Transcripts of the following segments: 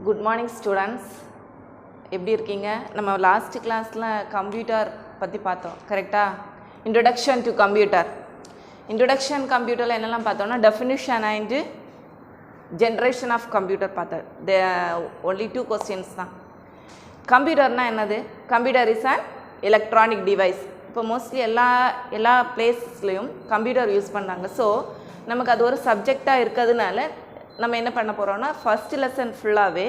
Good morning students. எப்படி இருக்கீங்க? நம்ம லாஸ்ட் கிளாஸ்ல கம்ப்யூட்டர் பத்தி பார்த்தோம். கரெக்ட்டா? Introduction to computer. Introduction computerல என்னெல்லாம் பார்த்தோம்னா definition and generation of computer பார்த்தோம். There are only two questions தான். கம்ப்யூட்டர்னா என்னது? Computer is an electronic device. இப்போ மோஸ்ட்லி எல்லா பிளேஸ்லயும் கம்ப்யூட்டர் யூஸ் பண்ணாங்க. ஸோ நமக்கு அது ஒரு சப்ஜெக்டாக இருக்கிறதுனால நம்ம என்ன பண்ண போகிறோம்னா ஃபர்ஸ்ட் லெசன் ஃபுல்லாகவே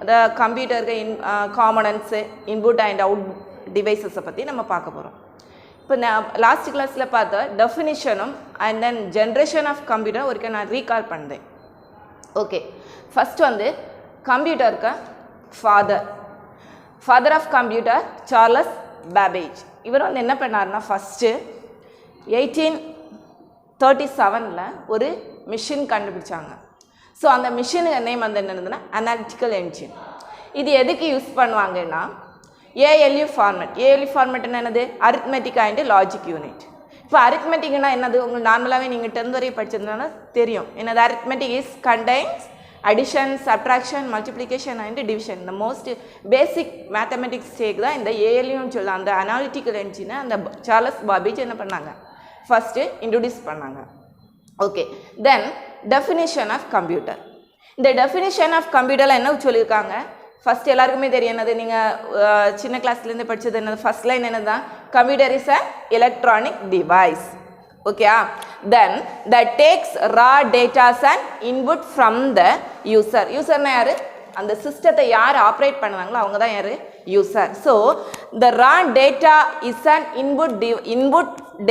அந்த கம்ப்யூட்டருக்கு காம்பனன்ட்ஸு இன்புட் அண்ட் அவுட் டிவைஸஸை பற்றி நம்ம பார்க்க போகிறோம். இப்போ நான் லாஸ்ட் கிளாஸில் பார்த்த டெஃபினிஷனும் and then generation of computer ஒருக்க நான் ரீகால் பண்ணுறேன். ஓகே, ஃபஸ்ட் வந்து கம்ப்யூட்டருக்கு father of computer Charles Babbage. இவர் வந்து என்ன பண்ணார்னா ஃபஸ்ட்டு 1837 ஒரு மிஷின் கண்டுபிடிச்சாங்க. ஸோ அந்த மிஷினுக்கு நேம் வந்து என்னதுன்னா அனாலிட்டிக்கல் என்ஜின். இது எதுக்கு யூஸ் பண்ணுவாங்கன்னா ஏஎல்யூ ஃபார்மேட் என்னது அரித்மெட்டிக் அண்ட் லாஜிக் யூனிட். இப்போ அரித்மெட்டிக்னா என்னது உங்களுக்கு நார்மலாகவே நீங்கள் 10th வரை படிச்சிருந்தோன்னா தெரியும். என்னது arithmetic is contains addition, subtraction, multiplication and division. The most basic mathematics take தான் இந்த ஏஎல்யூன்னு சொல்லலாம். அந்த அனாலிட்டிக்கல் என்ஜினை அந்த சார்லஸ் பாபேஜ் என்ன பண்ணாங்க ஃபஸ்ட்டு இன்ட்ரடியூஸ் பண்ணாங்க. Okay, then definition of computer. இந்த டெஃபினிஷன் ஆஃப் கம்ப்யூட்டரில் என்ன சொல்லியிருக்காங்க ஃபஸ்ட் எல்லாருக்குமே தெரியும். என்னது நீங்கள் சின்ன கிளாஸ்லேருந்து படித்தது என்னது ஃபஸ்ட் லைன் என்னது தான் computer is a electronic device. Okay, then that takes raw data and input from the user. User na yaru and the system yaar operate பண்ணுவாங்களோ அவங்க தான் யாரு user. So the raw data is an input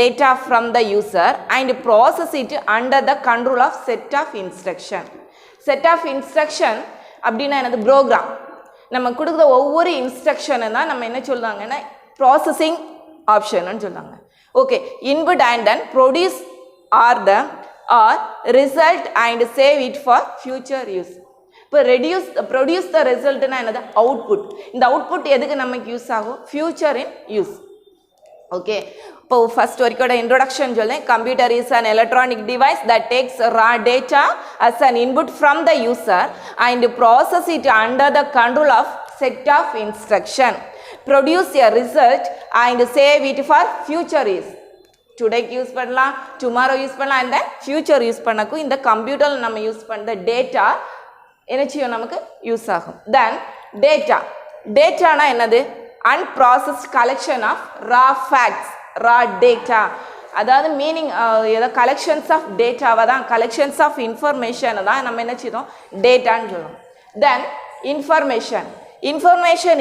data from the user and process it under the control of set of instruction. Set of instruction அப்படினா என்னது program. நம்ம கொடுக்கிற ஒவ்வொரு இன்ஸ்ட்ரக்ஷனை தான் நம்ம என்ன சொல்றாங்கன்னா processing option ன்னு சொல்றாங்க. Okay, input and then produce or result and save it for future use. இப்போ produce the result னா என்னது output. இந்த output எதுக்கு நமக்கு யூஸ் ஆகும் future in use. Okay, இப்போ first வரைக்கும் introduction சொல்லேன். Computer is an electronic device that takes raw data as an input from the user and process it under the control of set of instruction. Produce a result and save it for future use. Today use பண்ணலாம், tomorrow use பண்ணலாம், and then future use பண்ணக்கும் இந்த கம்ப்யூட்டர்ல நம்ம use பண்ற data என்ன செய்யும் நமக்கு use ஆகும். Then டேட்டானா என்னது unprocessed collection of raw facts, raw data. அதாவது மீனிங் ஏதோ கலெக்ஷன்ஸ் ஆஃப் டேட்டாவை தான் கலெக்ஷன்ஸ் ஆஃப் இன்ஃபர்மேஷனை தான் நம்ம என்ன செய்யணும் டேட்டான்னு சொல்லுவோம். Then information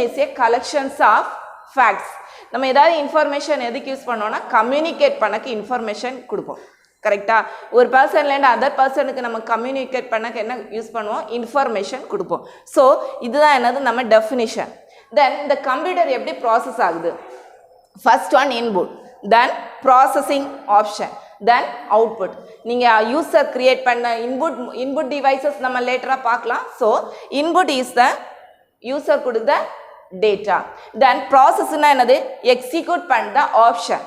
is a collections of facts. நம்ம ஏதாவது இன்ஃபர்மேஷன் எதுக்கு யூஸ் பண்ணோம்னா கம்யூனிகேட் பண்ணக்கு இன்ஃபர்மேஷன் கொடுப்போம். கரெக்டாக ஒரு பர்சன்லேருந்து அதர் பர்சனுக்கு நம்ம கம்யூனிகேட் பண்ணக்கு என்ன யூஸ் பண்ணுவோம் இன்ஃபர்மேஷன் கொடுப்போம். ஸோ இதுதான் என்னது நம்ம டெஃபினிஷன். தென் இந்த கம்ப்யூட்டர் எப்படி ப்ராசஸ் ஆகுது ஃபர்ஸ்ட் ஒன் இன்புட், தென் ப்ராசஸிங் ஆப்ஷன், தென் அவுட்புட். நீங்கள் யூசர் கிரியேட் பண்ண இன்புட் டிவைசஸ் நம்ம லேட்டராக பார்க்கலாம். So input is the user கொடுத்த டேட்டா. தென் ப்ராசஸ்னா என்னது எக்ஸிக்யூட் பண்ணுற ஆப்ஷன்.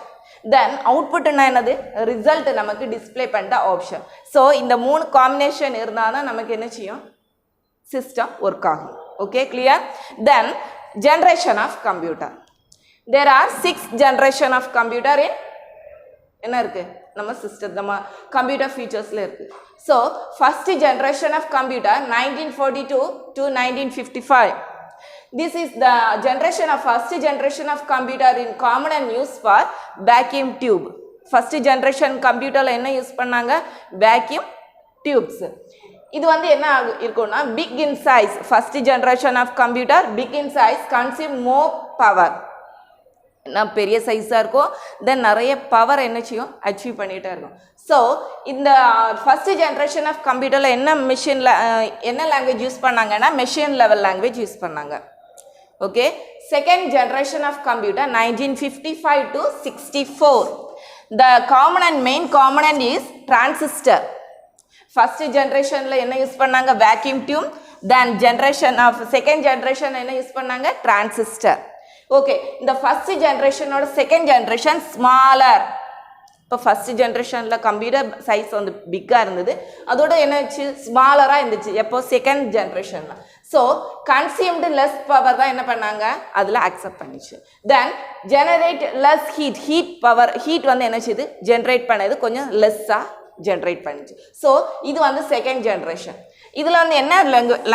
தென் அவுட்புட்னா என்னது ரிசல்ட் நமக்கு டிஸ்பிளே பண்ணுற ஆப்ஷன். ஸோ இந்த 3 காம்பினேஷன் இருந்தால் தான் நமக்கு என்ன செய்யும் சிஸ்டம் ஒர்க் ஆகும். Okay, clear? Then generation of computer. There are 6 generation of computer என்ன இருக்குது நம்ம சிஸ்டம் நம்ம கம்ப்யூட்டர் ஃபீச்சர்ஸில் இருக்குது. So first generation of computer 1942 to 1955. This is the first generation of computer in common and used for vacuum tube. First generation computerல என்ன use பண்ணாங்க vacuum tubes. இது வந்து என்ன இருக்கும்னா big in size. First generation of computer big in size, consume more power. நான் பெரிய சைஸாக இருக்கும், தென் நிறைய பவர் என்ன செய்யும் அச்சீவ் பண்ணிகிட்டே இருக்கும். ஸோ இந்த ஃபஸ்ட் ஜென்ரேஷன் ஆஃப் கம்ப்யூட்டரில் என்ன லாங்குவேஜ் யூஸ் பண்ணாங்கன்னா மெஷின் லெவல் லாங்குவேஜ் யூஸ் பண்ணாங்க. Okay, second generation of computer 1955 to 64. The common and main component is transistor. First ஜென்ரேஷனில் என்ன யூஸ் பண்ணாங்க vacuum tube, then second generation என்ன யூஸ் பண்ணாங்க டிரான்சிஸ்டர். ஓகே, இந்த ஃபர்ஸ்ட் ஜென்ரேஷனோட செகண்ட் ஜென்ரேஷன் ஸ்மாலர் இப்போ first ஜென்ரேஷனில் கம்ப்யூட்டர் சைஸ் வந்து பிக்காக இருந்தது, அதோட என்னாச்சு ஸ்மாலராக இருந்துச்சு எப்போ செகண்ட் ஜென்ரேஷனில். ஸோ கன்சியூம்டு லெஸ் பவர் தான் என்ன பண்ணாங்க அதில் அக்செப்ட் பண்ணிச்சு. Then generate less heat power, heat வந்து என்ன செய்யுது ஜென்ரேட் பண்ணது கொஞ்சம் லெஸ்ஸாக ஜென்ரேட் பண்ணிச்சு. ஸோ இது வந்து செகண்ட் ஜென்ரேஷன். இதில் வந்து என்ன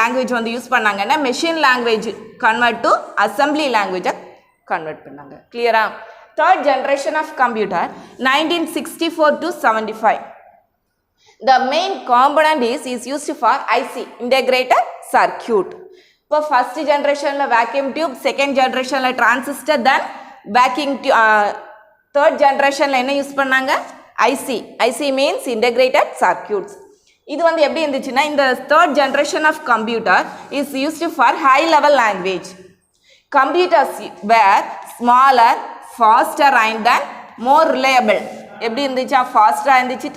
லாங்குவேஜ் வந்து யூஸ் பண்ணாங்கன்னா machine language convert to assembly லாங்குவேஜை கன்வெர்ட் பண்ணாங்க. கிளியரா? Third generation of computer 1964 to 75. The main component is used for IC, integrated circuit. இப்போ ஃபர்ஸ்ட் ஜென்ரேஷனில் வேக்யூம் டியூப், செகண்ட் ஜென்ரேஷனில் transistor, then vacuum tube. Third ஜென்ரேஷனில் என்ன யூஸ் பண்ணாங்க IC. IC means integrated circuits. இது வந்து எப்படி இருந்துச்சுன்னா இந்த third generation of computer is used for high level language. Computers were smaller, faster and then more reliable. எப்படி இருந்துச்சா ஃபாஸ்டராக இருந்துச்சு,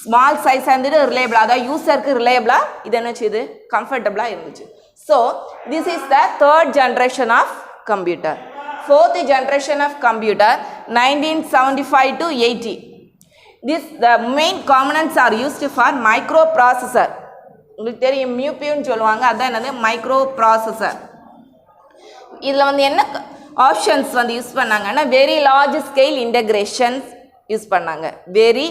ஸ்மால் சைஸாக இருந்துட்டு ரிலையபிள், அதாவது யூஸருக்கு ரிலையபிளாக இது என்ன செய்யுது கம்ஃபர்டபுளாக இருந்துச்சு. So this is the third generation of computer. Fourth generation of computer 1975 to 80. The main components are used for microprocessor. உங்களுக்கு தெரியும் மியூபியூன்னு சொல்லுவாங்க, அதான் என்னது மைக்ரோ ப்ராசஸர். இதில் வந்து என்ன ஆப்ஷன்ஸ் வந்து யூஸ் பண்ணாங்கன்னா very large scale integrations use பண்ணாங்க, very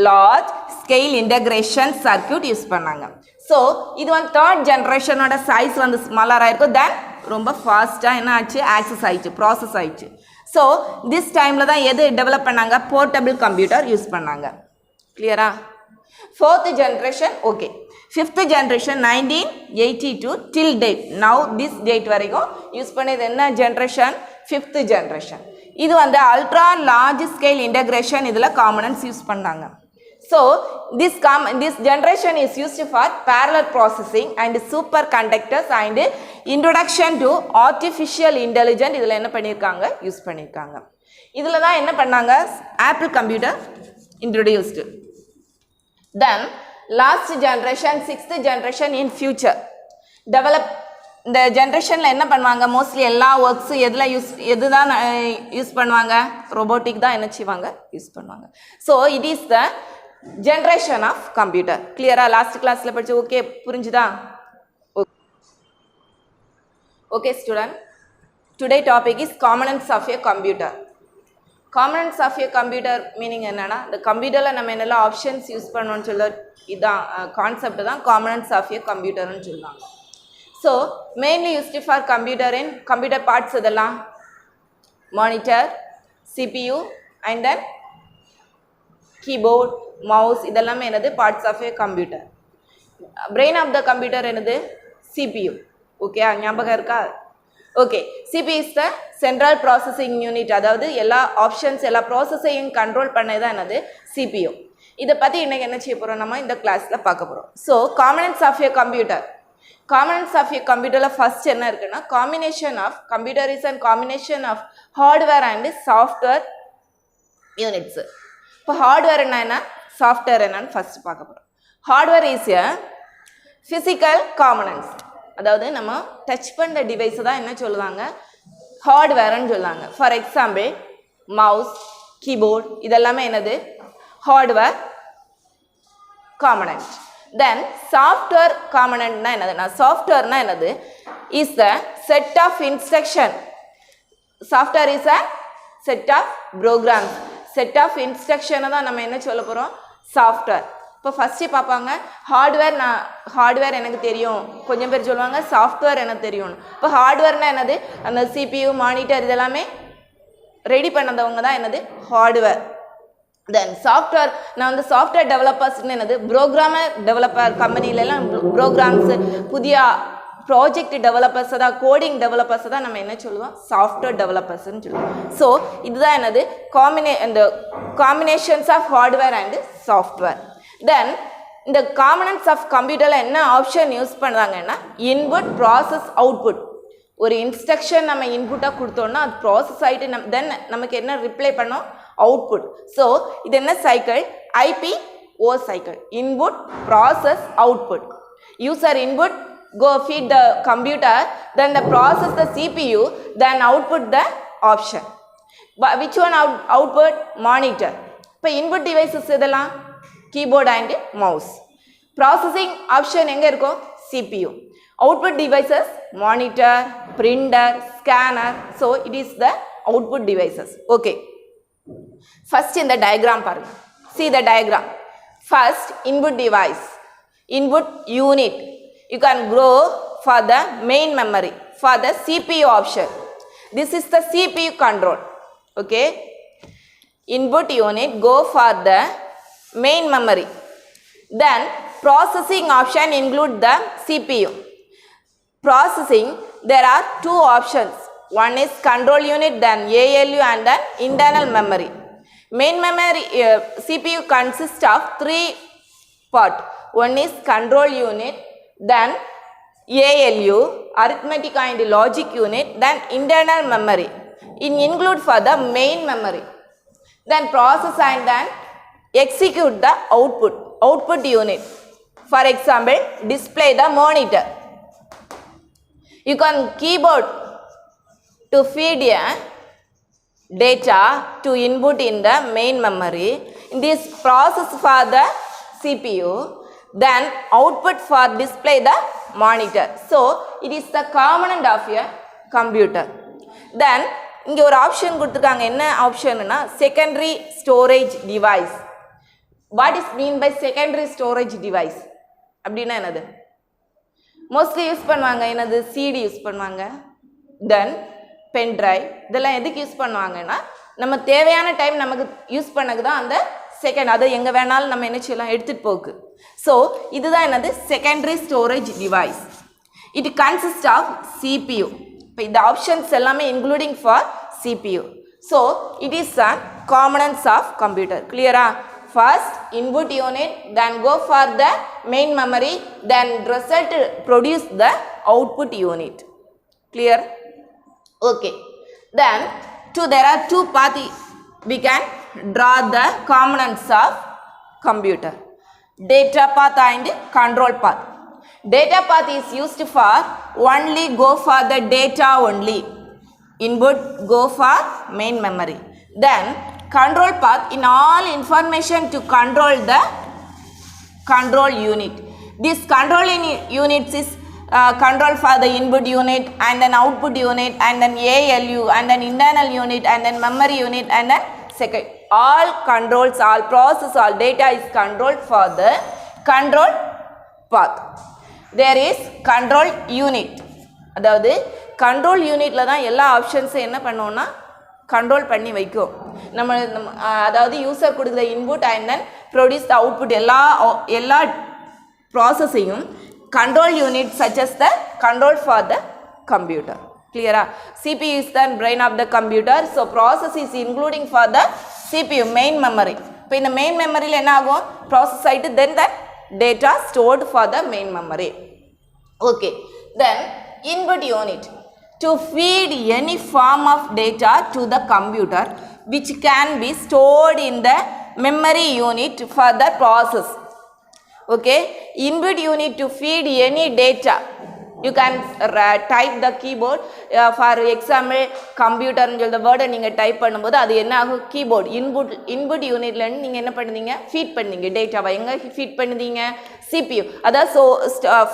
large scale integration circuit use பண்ணாங்க. ஸோ இது வந்து தேர்ட் ஜென்ரேஷனோட சைஸ் வந்து ஸ்மாலராக இருக்கும், தென் ரொம்ப ஃபாஸ்ட்டாக என்ன ஆச்சு ஆக்சஸ் ஆயிடுச்சு, ப்ராசஸ் ஆயிடுச்சு. ஸோ திஸ் டைமில் தான் எது டெவலப் பண்ணாங்க போர்ட்டபிள் கம்ப்யூட்டர் யூஸ் பண்ணாங்க. கிளியரா? Fourth generation okay. Fifth generation 1982 till date. Now this date வரைக்கும் யூஸ் பண்ணது என்ன ஜென்ரேஷன் ஃபிஃப்த் ஜென்ரேஷன். இது வந்து அல்ட்ரா லார்ஜ் ஸ்கேல் இன்டகிரேஷன், இதில் காம்பனன்ட்ஸ் யூஸ் பண்ணாங்க. So this generation is used for parallel processing and superconductors and introduction to artificial intelligence. இதில் என்ன பண்ணியிருக்காங்க யூஸ் பண்ணியிருக்காங்க. இதில் தான் என்ன பண்ணாங்க apple computer introduced. Then last generation, sixth generation in future develop. இந்த ஜென்ரேஷனில் என்ன பண்ணுவாங்க மோஸ்ட்லி எல்லா ஒர்க்ஸும் எது தான் யூஸ் பண்ணுவாங்க ரோபோட்டிக் தான் என்ன செய்வாங்க யூஸ் பண்ணுவாங்க. So it is the generation of computer. கிளியரா? லாஸ்ட் கிளாஸில் படிச்சு ஓகே புரிஞ்சுதா? Okay student, today topic is components of a computer. Components of a computer meaning என்னன்னா இந்த கம்ப்யூட்டரில் நம்ம என்னெல்லாம் ஆப்ஷன்ஸ் யூஸ் பண்ணோன்னு சொல்ல இதுதான் கான்செப்ட் தான் காம்பனன்ட்ஸ் ஆஃப் ஏ கம்ப்யூட்டர்னு சொல்லுவாங்க. So mainly used for computer in computer parts இதெல்லாம் monitor, CPU and then keyboard, mouse, இதெல்லாமே என்னது parts of a computer. Brain of the computer என்னது சிபியூ. ஓகே ஞாபகம் இருக்கா? Okay, CPU is the central processing unit, அதாவது எல்லா options எல்லா ப்ராசஸையும் control பண்ணது தான் என்னது சிபியூ. இதை பற்றி இன்றைக்கி என்ன செய்ய போகிறோம் நம்ம இந்த கிளாஸில் பார்க்க போகிறோம். So components of a computer. Components of a கம்ப்யூட்டரில் ஃபர்ஸ்ட் என்ன இருக்குன்னா combination of computer is and combination of hardware and software units. இப்போ ஹார்ட்வேர் என்ன சாஃப்ட்வேர் என்னன்னு ஃபர்ஸ்ட் பார்க்க போகிறோம். Hardware is a physical components, அதாவது நம்ம டச் பண்ணுற டிவைஸை தான் என்ன சொல்லுவாங்க ஹார்ட்வேர்ன்னு சொல்லுவாங்க. ஃபார் எக்ஸாம்பிள் மவுஸ், கீபோர்ட் இதெல்லாமே என்னது ஹார்ட்வேர் காம்பனன்ட். தென் சாஃப்ட்வேர் காம்பனன்ட்னா என்னதுன்னா சாஃப்ட்வேர்னா என்னது is the set of instruction. Software is a set of programs. Set of இன்ஸ்ட்ரக்ஷனை தான் நம்ம என்ன சொல்ல போகிறோம் சாஃப்ட்வேர். இப்போ ஃபஸ்ட்டு பார்ப்பாங்க ஹார்ட்வேர் எனக்கு தெரியும், கொஞ்சம் பேர் சொல்லுவாங்க சாஃப்ட்வேர் எனக்கு தெரியும்னு. இப்போ ஹார்ட்வேர்னா என்னது அந்த சிபியூ, மானிட்டர் இதெல்லாமே ரெடி பண்ணதவங்க தான் என்னது ஹார்ட்வேர். தென் சாஃப்ட்வேர் நான் வந்து சாஃப்ட்வேர் டெவலப்பர்ஸ்னு என்னது ப்ரோக்ராமர் டெவலப்பர் கம்பெனிலெலாம் ப்ரோக்ராம்ஸு புதிய ப்ராஜெக்ட் டெவலப்பர்ஸ் தான் கோடிங் டெவலப்பர்ஸை தான் நம்ம என்ன சொல்லுவோம் சாஃப்ட்வேர் டெவலப்பர்ஸ்ன்னு சொல்லுவோம். ஸோ இதுதான் என்னது இந்த combinations of hardware and software. Then இந்த காம்பனன்ட்ஸ் ஆஃப் கம்ப்யூட்டரில் என்ன ஆப்ஷன் யூஸ் பண்ணுறாங்கன்னா இன்புட், ப்ராசஸ், அவுட்புட். ஒரு இன்ஸ்ட்ரக்ஷன் நம்ம இன்புட்டாக கொடுத்தோன்னா அது ப்ராசஸ் ஆகிட்டு தென் நமக்கு என்ன ரிப்ளை பண்ணோம் அவுட்புட். ஸோ இது என்ன cycle IPO cycle, input, process, output. User input go feed the computer, then the process the CPU, then output the option. Which one output? Monitor. இப்போ input devices இதெல்லாம் keyboard and mouse. Processing option எங்க இருக்கும்? CPU. Output devices monitor, printer, scanner. So it is the output devices. Okay. First in the diagram பாருங்க. See the diagram. First input device, input unit. You can go for the main memory for the CPU option. This is the CPU control. Okay. Input unit go for the main memory. Then processing option include the CPU. Processing, there are two options. One is control unit, then ALU and then internal memory. Main memory CPU consists of three parts. One is control unit, then ALU, arithmetic and logic unit, then internal memory. It include for the main memory. Then process and then execute the output unit. For example, display the monitor. You can keyboard to feed a data to input in the main memory. In this process for the CPU, then output for display the monitor. So it is the component of a computer. Then இங்கே ஒரு option கொடுத்துருக்காங்க. என்ன ஆப்ஷன்னா secondary storage device. What is mean by secondary storage device அப்படின்னா என்னது? Mostly use பண்ணுவாங்க என்னது? CD use பண்ணுவாங்க, தென் பென் ட்ரைவ். இதெல்லாம் எதுக்கு யூஸ் பண்ணுவாங்கன்னா நம்ம தேவையான டைம் நமக்கு யூஸ் பண்ணக்கு தான் அந்த செகண்ட், அதை எங்கே வேணாலும் நம்ம என்ன செய்யலாம், எடுத்துகிட்டு போக்கு. ஸோ இதுதான் என்னது? Secondary storage device. It consist of CPU. இப்போ இந்த ஆப்ஷன்ஸ் எல்லாமே including for CPU. So it is a components of computer. கிளியரா? First input unit, then go for the main memory, then result produce the output unit. Clear? Okay. Then there are two paths we can draw the components of computer. Data path and control path. Data path is used for only go for the data only. Input go for main memory. Then control path in all information to control the control unit. This control units is control for the input unit and then output unit and then ALU and then internal unit and then memory unit and then second. All controls, all process, all data is controlled for the control path. There is control unit. அதாவது control unitல தான் எல்லா ஆப்ஷன்ஸும் என்ன பண்ணுவோம்னா control பண்ணி வைக்கும். நம்ம அதாவது user கொடுக்குற input and then produce the output எல்லா ப்ராசஸையும் control unit such as the control for the computer. Clear? CPU is the brain of the computer. So process is including for the CPU main memory. இப்போ இந்த main memoryல என்ன ஆகும்? process ஆயிட்டு then the data stored for the main memory. Okay. Then input unit to feed any form of data to the computer which can be stored in the memory unit for the process. Okay, input unit to feed any data. You can type the keyboard. For example, computer னு the word நீங்க type பண்ணும்போது அது என்ன ஆகும்? Keyboard input unitல இருந்து நீங்க என்ன பண்ணுவீங்க? ஃபீட் பண்ணுவீங்க டேட்டாவை. எங்க ஃபீட் பண்ணுவீங்க? CPU. அதாவது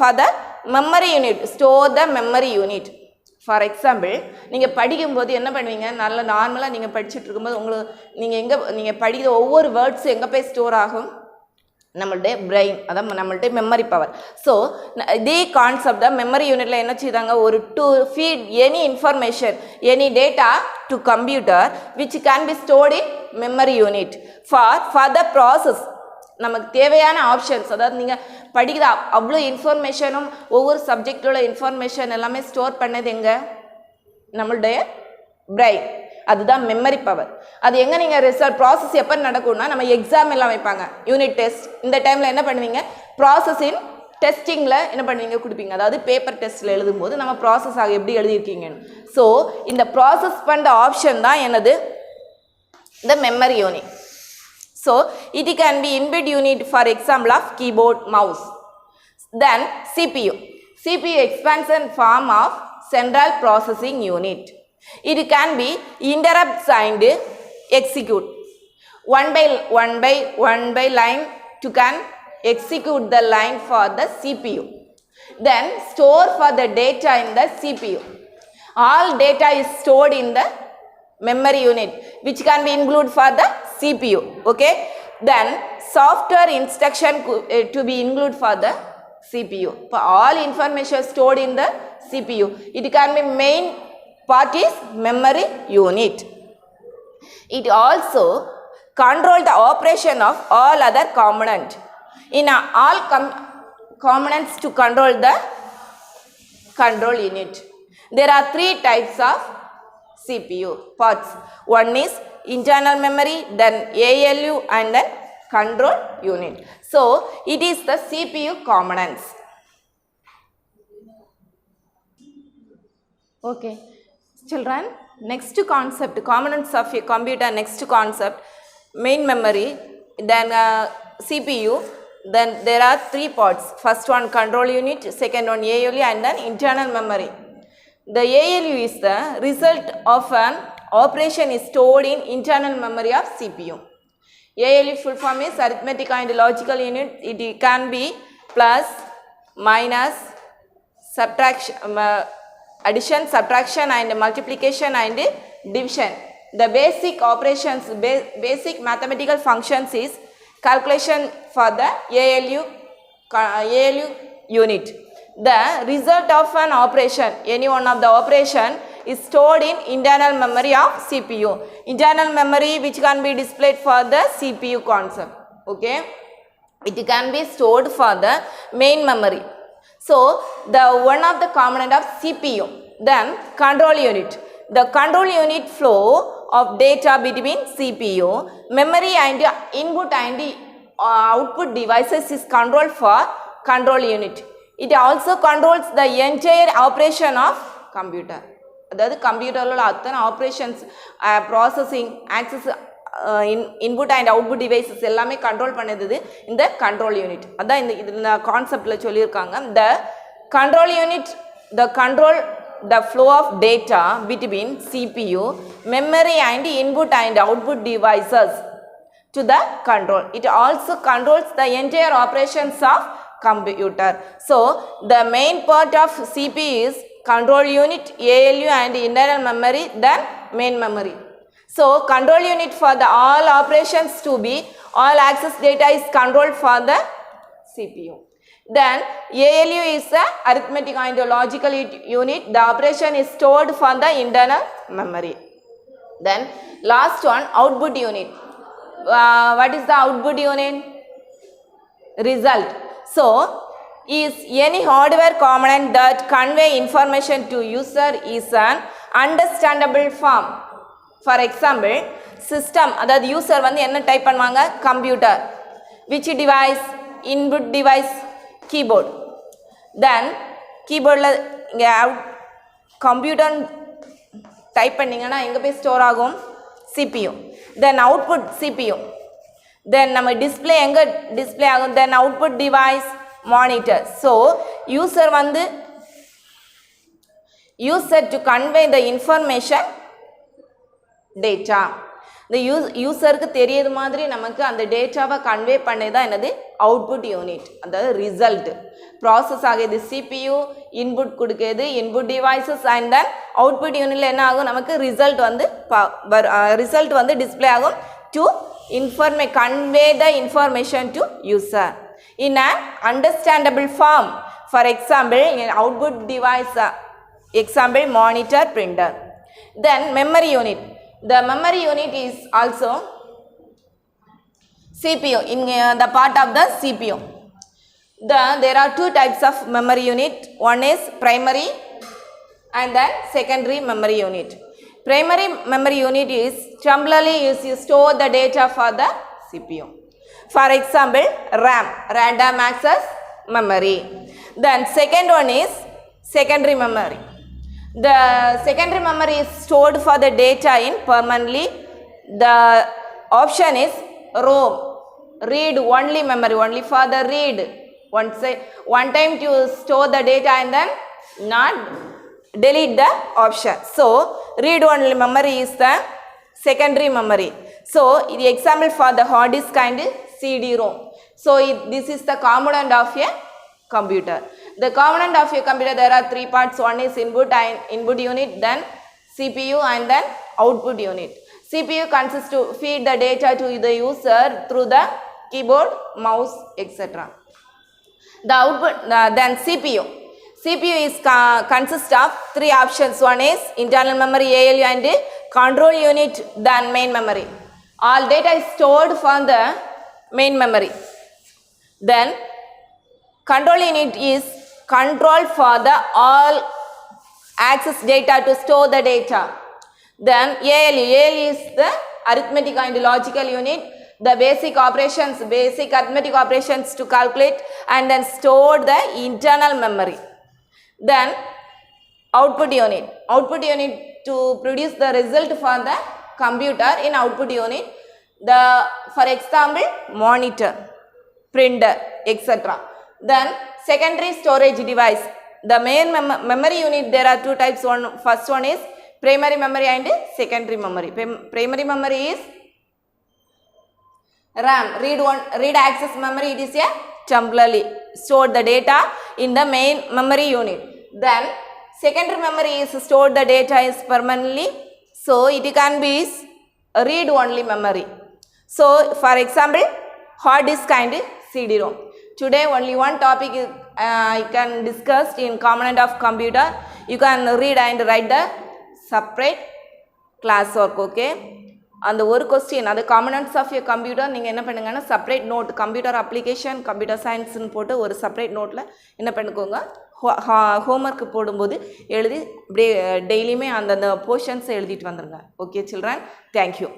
for the memory unit, store the memory unit. For example நீங்கள் படிக்கும்போது என்ன பண்ணுவீங்க? நல்ல நார்மலாக நீங்கள் படிச்சுட்டு இருக்கும்போது உங்களுக்கு நீங்கள் படிக்கிற ஒவ்வொரு வேர்ட்ஸும் எங்கே போய் ஸ்டோர் ஆகும்? நம்மளுடைய பிரெயின், அதான் நம்மள்ட்ட மெமரி பவர். ஸோ இதே கான்செப்ட் தான் மெமரி யூனிட்டில் என்ன செய்தாங்க? ஒரு to feed any information, any data to computer which can be stored in memory unit for the process. நமக்கு தேவையான ஆப்ஷன்ஸ், அதாவது நீங்கள் படிக்கிற அவ்வளோ இன்ஃபர்மேஷனும் ஒவ்வொரு சப்ஜெக்டோட இன்ஃபர்மேஷன் எல்லாமே ஸ்டோர் பண்ணது எங்கே? நம்மளுடைய பிரெயின். அதுதான் மெமரி பவர். அது எங்கே நீங்கள் ரிசல்ட் ப்ராசஸ் எப்போ நடக்கும்னா நம்ம எக்ஸாம் எல்லாம் வைப்பாங்க, யூனிட் டெஸ்ட். இந்த டைமில் என்ன பண்ணுவீங்க? ப்ராசஸின் டெஸ்டிங்கில் என்ன பண்ணுவீங்க? கொடுப்பீங்க. அதாவது பேப்பர் டெஸ்ட்டில் எழுதும்போது நம்ம ப்ராசஸ் ஆக எப்படி எழுதியிருக்கீங்கன்னு. ஸோ இந்த ப்ராசஸ் பண்ணுற ஆப்ஷன் தான் என்னது? இந்த memory unit. So it can be input unit, for example of keyboard, mouse. Then CPU. CPU expansion form of central processing unit. It can be interrupts and execute. one by line to can execute the line for the CPU. Then store for the data in the CPU. All data is stored in the memory unit which can be included for the CPU. Okay. Then software instruction to be included for the CPU. For all information stored in the CPU. It can be main part is memory unit. It also control the operation of all other components. In all components to control the control unit. There are three types of CPU parts. One is internal memory, then ALU and then control unit. So it is the CPU components. Okay. Children, next concept, components of a computer, next concept, main memory, then CPU, then there are three parts. First one control unit, second one ALU and then internal memory. The ALU is the result of an operation is stored in internal memory of CPU. ALU full form is arithmetic and logical unit. It can be plus, minus, subtraction, addition, subtraction and multiplication and division. The basic operations, basic mathematical functions is calculation for the ALU unit. The result of an operation, any one of the operation is stored in internal memory of CPU. Internal memory which can be displayed for the CPU concept. Okay. It can be stored for the main memory. So the one of the component of CPU. Then control unit. The control unit flow of data between CPU, memory and input and output devices is controlled for control unit. It also controls the entire operation of computer. அதாவது கம்ப்யூட்டரில் அத்தனை operations processing access input and output devices எல்லாமே control பண்ணது இந்த control unit. அதான் இந்த கான்செப்டில் சொல்லியிருக்காங்க. The control unit the control the flow of data between CPU, memory and input and output devices to the control. It also controls the entire operations of computer. So the main part of CPU is control unit, ALU and internal memory, then main memory. So control unit for the all operations to be, all access data is controlled for the CPU. Then ALU is a arithmetic and logical unit. The operation is stored for the internal memory. Then last one, output unit. What is the output unit? Result. So is any hardware component that convey information to user is an understandable form. For example, system, அதாவது user வந்து என்ன type பண்ணுவாங்க? Computer. Which device? Input device. Keyboard. Then keyboardல இங்க computer type பண்ணீங்கன்னா எங்க போய் store ஆகும்? CPU. Then output CPU. Then நம்ம டிஸ்ப்ளே எங்க டிஸ்ப்ளே ஆகும்? Then output device monitor. So user வந்து to convey the information data. இந்த யூசருக்கு தெரியாத மாதிரி நமக்கு அந்த டேட்டாவை கன்வே பண்ணதான் என்னது அவுட்புட் யூனிட், அதாவது ரிசல்ட். ப்ராசஸ் ஆகுது CPU, இன்புட் கொடுக்குது input devices and then output யூனிட்ல என்ன ஆகும்? நமக்கு ரிசல்ட் வந்து டிஸ்பிளே ஆகும் to convey the information to user in an understandable form. For example, in output device, example monitor, printer. Then memory unit. The memory unit is also CPU, in the part of the CPU. There are two types of memory unit. One is primary and then secondary memory unit. Primary memory unit is temporarily used to store the data for the CPU. For example, RAM, random access memory. Then second one is secondary memory. The secondary memory is stored for the data in permanently. The option is ROM, read only memory, only for the read. One time to store the data and then not delete the option. So read only memory is the secondary memory. So the example for the hard disk and CD-ROM. So this is the component of a computer. The component of a computer, there are three parts. One is input unit, then CPU, and then output unit. CPU consists to feed the data to the user through the keyboard, mouse, etc. The output, then CPU. CPU is consists of three options. One is internal memory, ALU, and control unit, then main memory. All data is stored from the main memory. Then control unit is control for the all access data to store the data. Then ALU is the arithmetic and logical unit, the basic operations, basic arithmetic operations to calculate and then store the internal memory. Then output unit to produce the result for the computer in output unit, the for example monitor, printer, etc. Then secondary storage device, the main memory unit, there are two types. First one is primary memory and secondary memory. Primary memory is RAM, read access memory. It is a temporarily store the data in the main memory unit. Then secondary memory is store the data is permanently, so it can be read only memory. So for example hard disk and CD-ROM. Today only one topic I can discuss in component of computer. You can read and write the separate class work. Okay, அந்த ஒரு question, அது components of a computer, நீங்கள் என்ன பண்ணுங்கன்னா separate note, computer application computer சயின்ஸ்னு போட்டு ஒரு separate நோட்டில் என்ன பண்ணிக்கோங்க, ஹோம்ஒர்க் போடும்போது எழுதி அப்படியே டெய்லியுமே அந்தந்த போர்ஷன்ஸை எழுதிட்டு வந்துடுங்க. Okay children, thank you.